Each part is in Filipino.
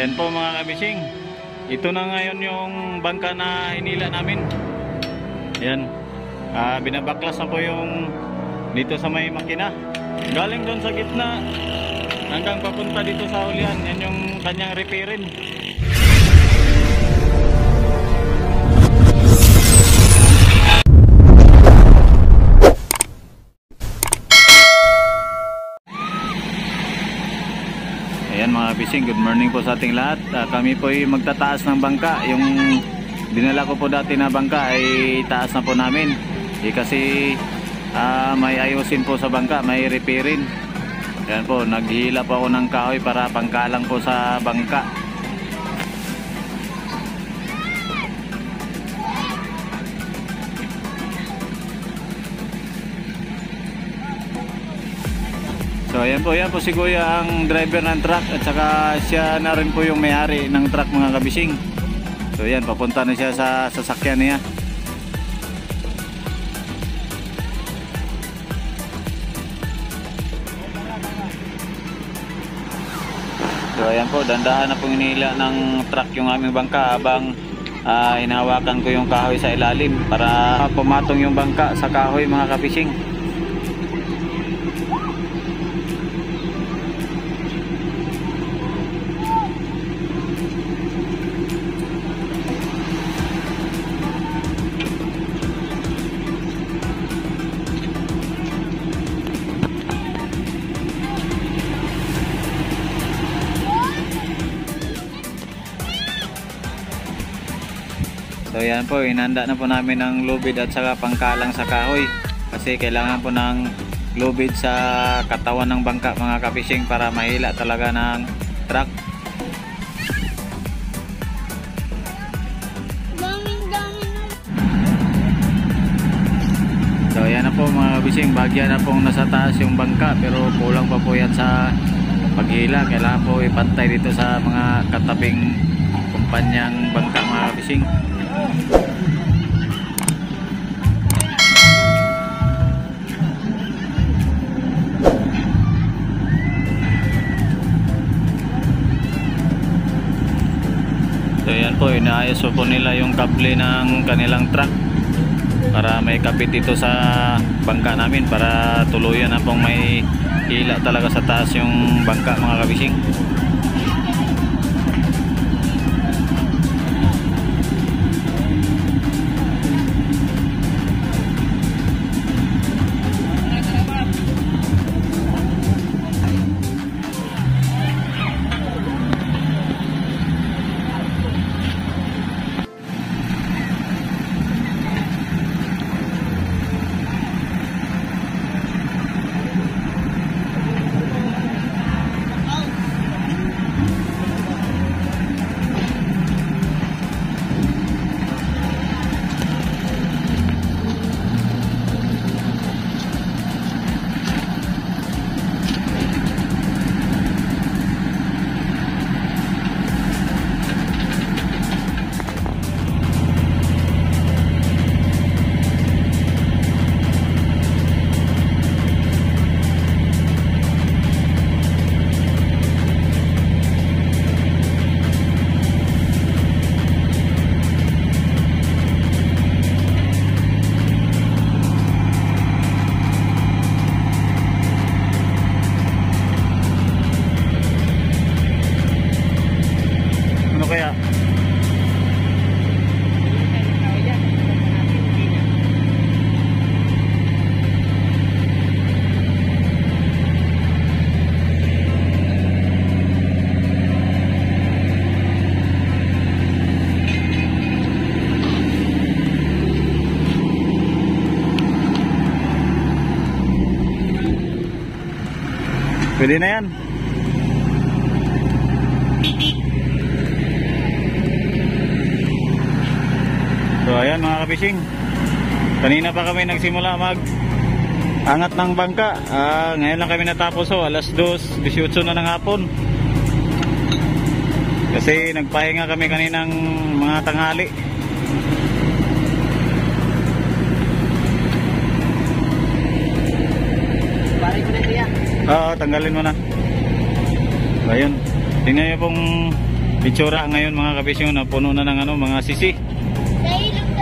Ayan po mga kabising. Ito na ngayon yung bangka na hinila namin. Ayan. Binabaklas na po yung dito sa may makina. Galing doon sa gitna hanggang papunta dito sa ulian. Yan yung kanyang repairin. Ayan mga kabising, good morning po sa ating lahat. Kami po ay magtataas ng bangka. Yung dinala ko po dati na bangka ay taas na po namin. Kasi may ayusin po sa bangka, may repairin. Ayan po, naghihila po ako ng kahoy para pangkalang po sa bangka. So ayan po si Kuya ang driver ng truck at saka siya na rin po yung may-ari ng truck mga kabising. So ayan, papunta na siya sa sasakyan niya. So ayan po, dandahan na pong inila ng truck yung aming bangka habang hinahawakan ko yung kahoy sa ilalim para pumatong yung bangka sa kahoy mga kabising. So yan po, inanda na po namin ng lubid at saka pangkalang sa kahoy kasi kailangan po ng lubid sa katawan ng bangka mga kabising para mahila talaga ng truck. So yan na po mga kabising, bagya na pong nasa taas yung bangka pero kulang pa po yan sa paghila. Kailangan po ipantay dito sa mga katabing kumpanyang bangka mga kabising. So yan po, inaayos po nila yung kable ng kanilang truck para may kapit dito sa bangka namin para tuluyan na pong may hila talaga sa taas yung bangka mga kabising. Kaya pwede na yan. So ayan mga kabising, kanina pa kami nagsimula mag angat ng bangka. Ngayon lang kami natapos, alas 2:18 na ng hapon kasi nagpahinga kami kaninang mga tanghali. Balik ko na siya. Oo, tanggalin mo na. Ayun, tingnan nyo pong itsura ngayon mga kabising, na puno na ng ano, mga sisi.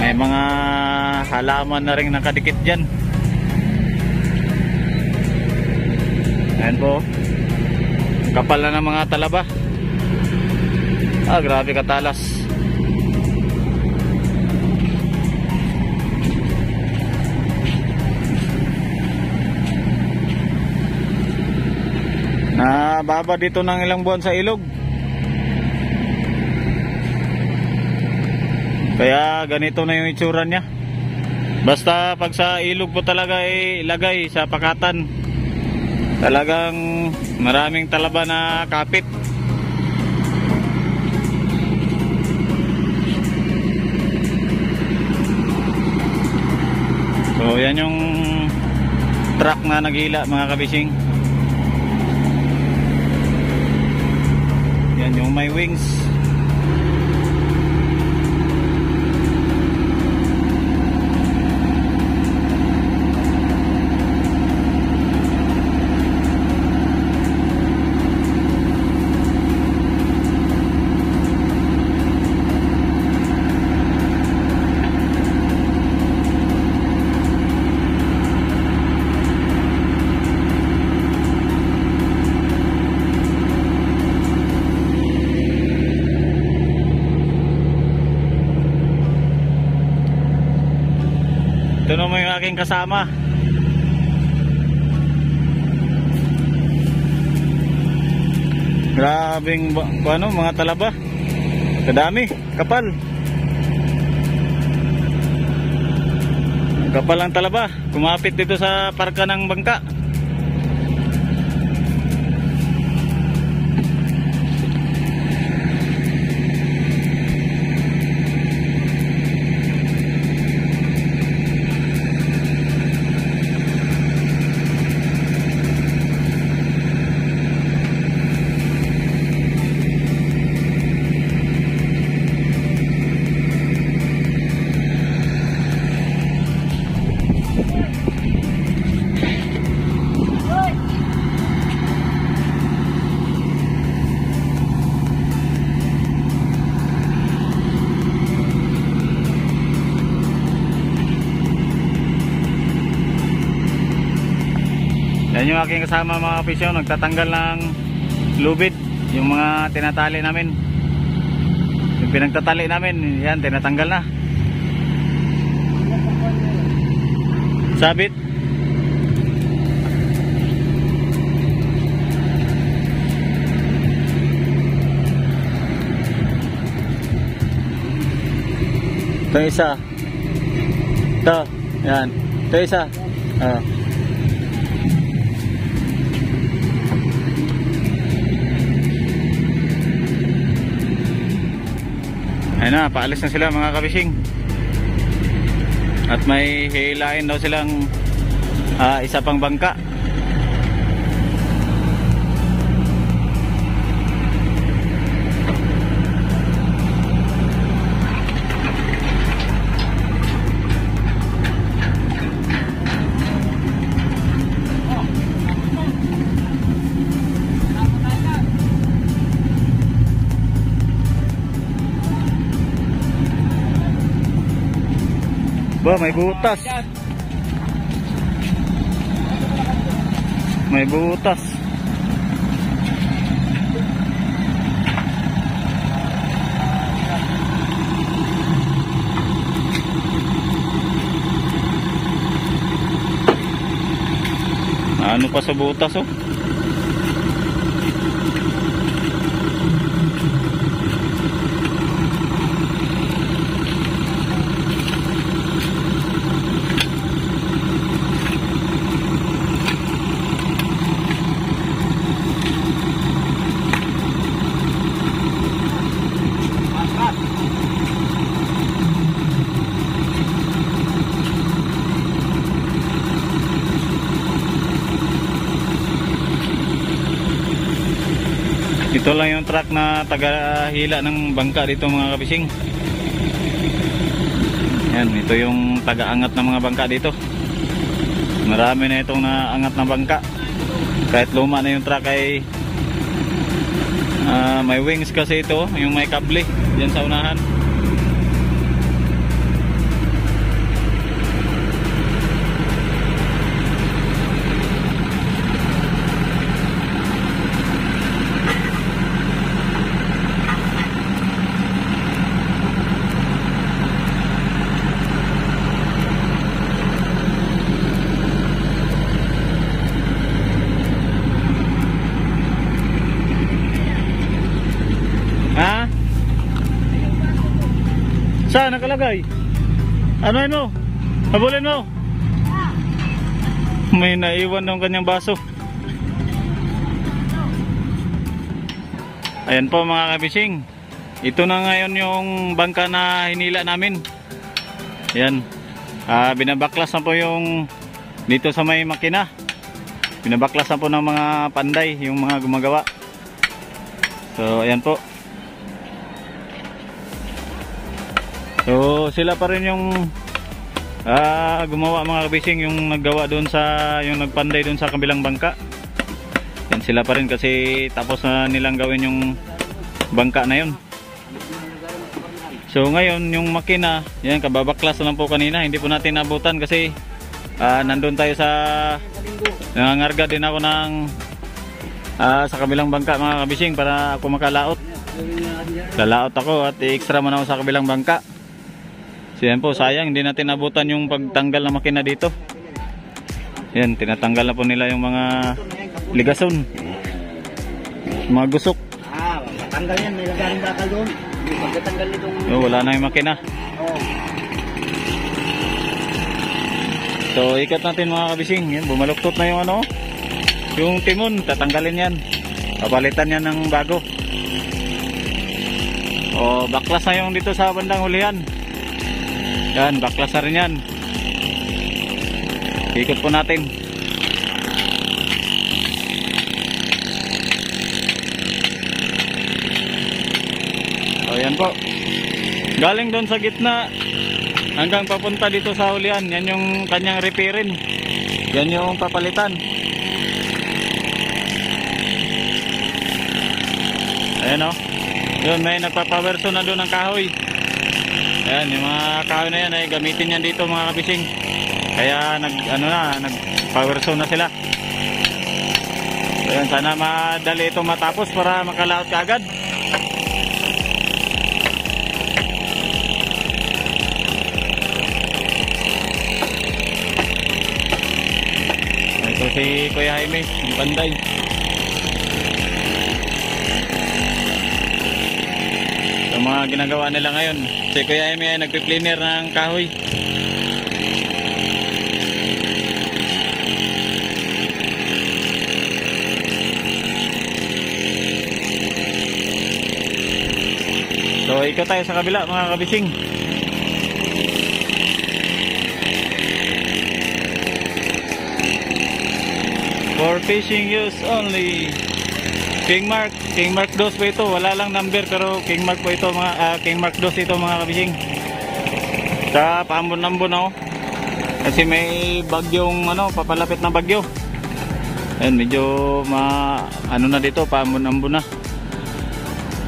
May mga halaman na rin nakadikit dyan. Ayan po, kapal na ng mga talaba. Grabe katalas. Nababa dito ng ilang buwan sa ilog. Kaya ganito na yung itsura niya. Basta pag sa ilog po talaga ilagay sa pakatan, talagang maraming talaba na kapit. So yan yung truck na naghila mga kabising. Yan yung may wings. Ito naman yung aking kasama. Grabing ano, mga talaba. Kadami, kapal. Kapal ang talaba. Kumapit dito sa parka ng bangka. Yan yung aking kasama mga kapisyon, nagtatanggal ng lubid, yung mga tinatali namin. Yung pinagtatali namin, yan, tinatanggal na. Sabit. Ito isa. Ito, yan. Ito isa. Ayun na, paalis na sila mga kabising. At may hilain daw silang isa pang bangka. Ba, may butas. May butas. Ano pa sa butas, oh? Ito lang yung truck na taga-hila ng bangka dito mga kabising. Yan, ito yung taga-angat ng mga bangka dito. Marami na itong naangat na bangka. Kahit luma na yung truck ay May wings kasi ito, yung may kable diyan sa unahan. Saan nakalagay? Ano mo? Habulin mo? May naiwan ng kanyang baso. Ayan po mga kabising. Ito na ngayon yung bangka na hinila namin. Ayan. Binabaklas na po yung dito sa may makina. Binabaklas na po ng mga panday, yung mga gumagawa. So ayan po. So sila pa rin yung gumawa mga kabising, yung naggawa doon sa, yung nagpanday doon sa kabilang bangka. Yan sila pa rin kasi tapos na nilang gawin yung bangka na yun. So ngayon yung makina, yan kababaklas na lang po kanina, hindi po natin nabutan kasi nandun tayo sa, nangangarga din ako ng sa kabilang bangka mga kabising para ako makalaot. Lalaot ako at i-extra man ako sa kabilang bangka. So yan po, sayang hindi natin nabutan yung pagtanggal ng makina dito. Yan, tinatanggal na po nila yung mga ligason, mga gusok. Tanggal yan, may lagaring bakal doon. Pagkatanggal nitong... Wala na yung makina. So ikat natin mga kabising. Yan, bumaluktot na yung ano, yung timon, tatanggalin yan. Papalitan yan ng bago. O baklas na yung dito sa bandang hulihan. Yan, baklas na rin yan. Ikot po natin. O yan po. Galing doon sa gitna hanggang papunta dito sa hulihan. Yan yung kanyang repairin. Yan yung papalitan. Ayan o. Yun, may nagpapawerso na doon ng kahoy. Ayan, yung mga kahoy na yan ay gamitin yan dito mga kabising. Kaya nag-powersaw na sila. Ayan, sana madali itong matapos para makalaot ka agad. Ito si Kuya Jaime, yung panday. Yung mga ginagawa nila ngayon, si Kuya Jaime ay nagpi-cleaner ng kahoy. So ikot tayo sa kabila mga kabising. For fishing use only. King Mark 2 po ito, wala lang number pero King Mark po ito mga King Mark 2 ito mga kabising. Sa paambon-ambon ako. Kasi may bagyong papalapit na bagyo. Ayun, medyo ano na dito, paambon-ambon na.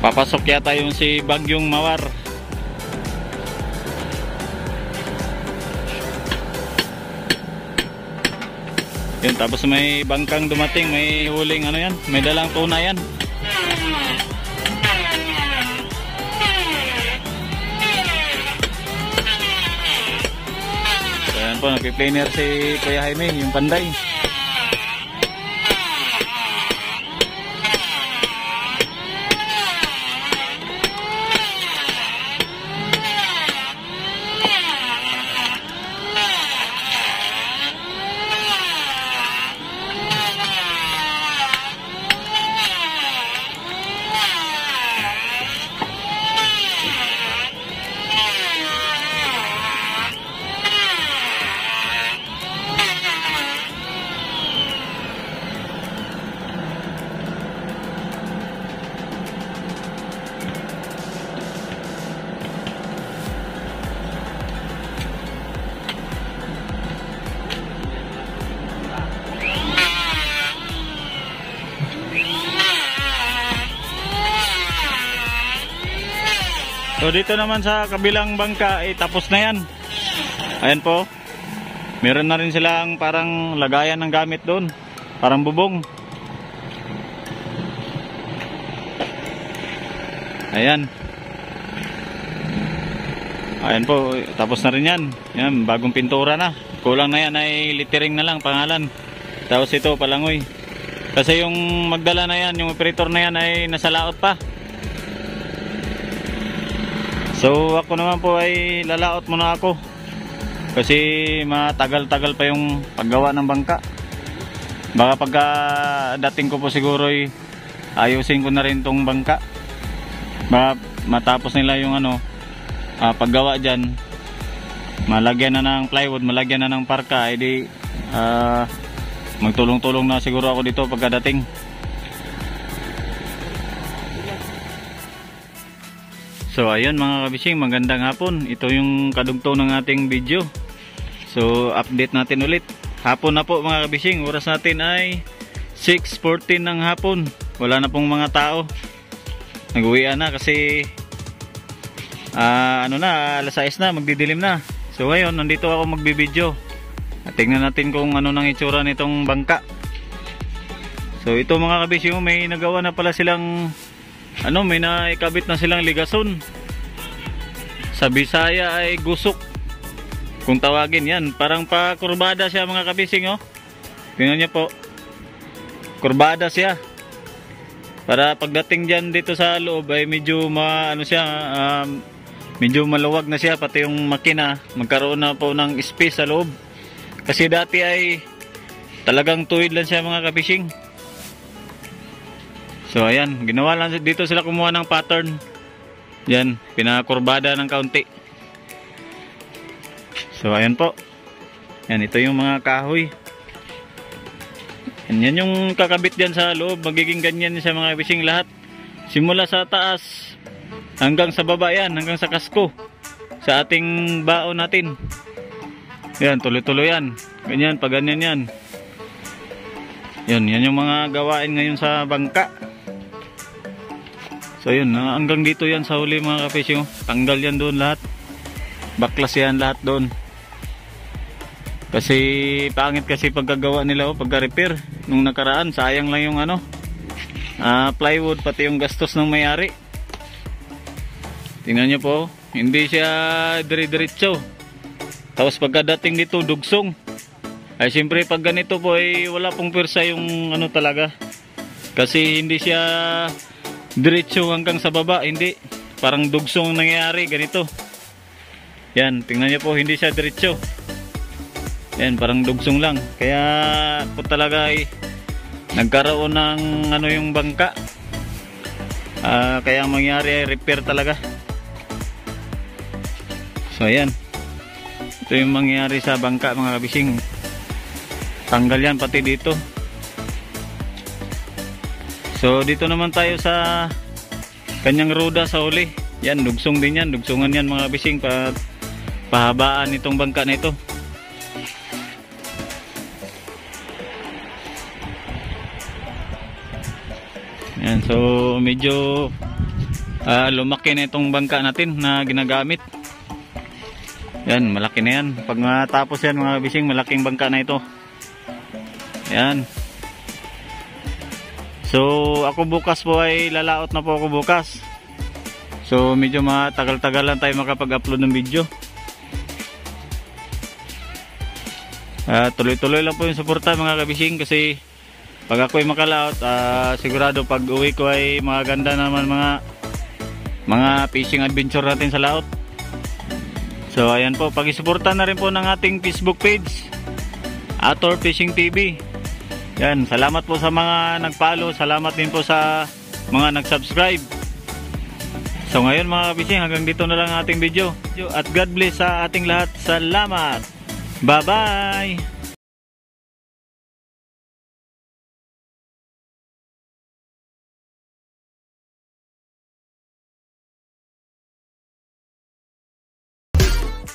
Papasok yata yung si bagyong Mawar. Yun, tapos may bangkang dumating, may huling yan, may dalang tuna yan. So yan po, nagpi-planer si Kuya Jaime, yung panday. So dito naman sa kabilang bangka ay tapos na yan. Ayan po. Meron na rin silang parang lagayan ng gamit doon. Parang bubong. Ayan. Ayan po, tapos na rin yan. Yan, bagong pintura na. Kulang na yan ay lettering na lang, pangalan. Tapos ito, palangoy. Kasi yung magdala na yan, yung operator na yan ay nasa laot pa. So ako naman po ay lalaot muna ako. Kasi matagal-tagal pa yung paggawa ng bangka. Baka pagka dating ko po siguro ay ayusin ko na rin tong bangka. Baka matapos nila yung paggawa dyan, malagyan na ng plywood, malagyan na ng parka, edi magtulong-tulong na siguro ako dito pagkadating. So ayun mga kabising, magandang hapon. Ito yung kadugtong ng ating video. So update natin ulit. Hapon na po mga kabising, oras natin ay 6:14 ng hapon. Wala na pong mga tao. Nag-uwian na kasi alas 6 na, magdidilim na. So ngayon, nandito ako magbibideo. At tingnan natin kung ano nang itsura nitong bangka. So ito mga kabising, may nagawa na pala silang may naikabit na silang ligason. Sa Bisaya ay gusok kung tawagin yan. Parang pa kurbada siya mga kabising, oh. Tingnan niyo po, kurbada siya. Para pagdating dyan dito sa loob ay medyo medyo maluwag na siya, pati yung makina magkaroon na po ng space sa loob. Kasi dati ay talagang tuwid lang siya mga kabising. So ayan, ginawa lang dito sila, kumuha ng pattern. Yan, pinakurbada ng kaunti. So ayan po. Yan, ito yung mga kahoy. Yan yung kakabit dyan sa loob. Magiging ganyan siya mga kabising lahat. Simula sa taas hanggang sa baba yan, hanggang sa kasko. Sa ating baon natin. Yan, tuloy-tuloy yan. Ganyan, pag ganyan yan. Yan yung mga gawain ngayon sa bangka. So yun, hanggang dito yan sa huli mga kabising. Tanggal yan doon lahat. Baklas yan lahat doon. Kasi pangit kasi pagkagawa nila, pagka-repair. Nung nakaraan, sayang lang yung plywood, pati yung gastos ng may-ari. Tingnan nyo po, hindi siya dire-diretso. Tapos pagkadating dito, dugsong. Ay siyempre pag ganito po ay wala pong pwersa yung talaga. Kasi hindi siya diretso hanggang sa baba, hindi. Parang dugsong nangyayari, ganito. Yan, tingnan nyo po, hindi siya diretso. Yan, parang dugsong lang. Kaya po talaga ay nagkaroon ng yung bangka. Kaya ang mangyari ay repair talaga. So ayan, ito yung mangyari sa bangka mga kabising. Tanggal yan pati dito. So dito naman tayo sa kanyang roda sa huli. Yan, dugsong din yan, dugsungan yan mga kabising, pahabaan itong bangka na ito. Yan, so medyo lumaki na itong bangka natin na ginagamit. Yan, malaki na yan. Pag matapos yan mga kabising, malaking bangka na ito. Yan. So ako bukas po ay lalaot na po ako bukas. So medyo matagal-tagal lang tayo makapag-upload ng video. Tuloy-tuloy lang po yung suporta mga kabising, kasi pag ako ay makalaot, sigurado pag uwi ko ay maganda naman mga fishing adventure natin sa laot. So ayan po, pag-isuporta na rin po ng ating Facebook page, Ator Fishing TV. Yan, salamat po sa mga nag-follow, salamat din po sa mga nag-subscribe. So ngayon mga kabising, hanggang dito na lang ating video. At God bless sa ating lahat. Salamat. Bye-bye.